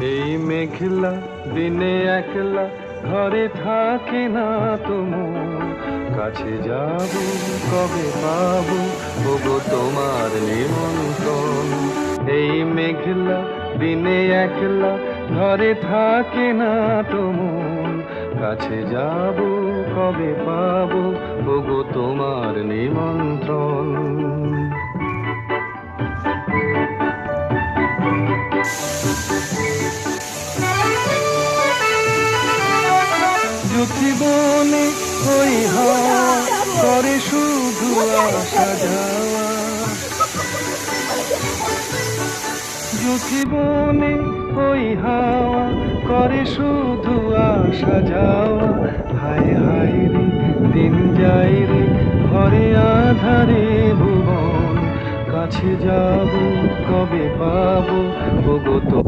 এই মেঘলা দিনে একলা ঘরে থাকে না তোমার কাছে যাব কবে পাবো ওগো তোমার নিমন্ত্রণ। এই মেঘলা দিনে একলা ঘরে থাকে না তোমার কাছে যাব কবে পাবো ওগো তোমার নিমন্ত্রণ। জীবনে ওই হাওয়া করে শুধু আসা যাওয়া, জীবনে ওই হাওয়া করে শুধু আসা যাওয়া। হায় হায় রে দিন যাই রে ঘরে আধারে ভুবন, কাছে যাব কবে পাবো ওগো তো